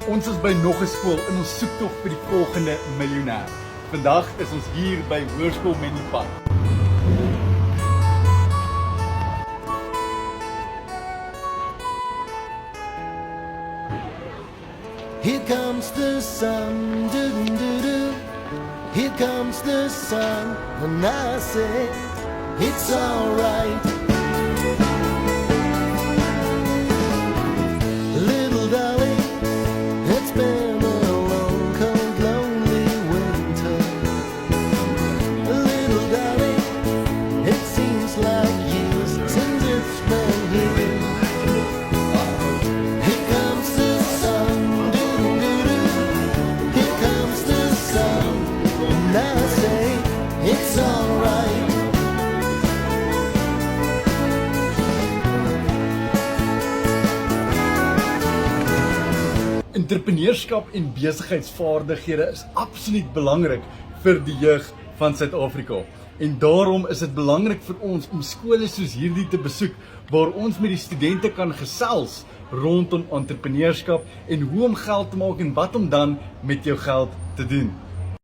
Ons is by nog 'n skool in ons soektog vir die volgende miljoenêr. Vandag is ons hier by hoërskool MENLOPARK. Here comes the sun, doo-doo-doo-doo. Here comes the sun, and I say it's alright. Little darling, it's been a long, cold, lonely winter. Little darling, it seems like years since it's been here. Here comes the sun, doo-doo-doo. Here comes the sun, and I say it's alright. Entrepreneurskap en besigheidsvaardighede is absoluut belangrik vir die jeug van Suid-Afrika. En daarom is dit belangrik vir ons om skole soos hierdie te besoek, waar ons met die studente kan gesels rondom entrepreneurskap en hoe om geld te maak en wat om dan met jou geld te doen.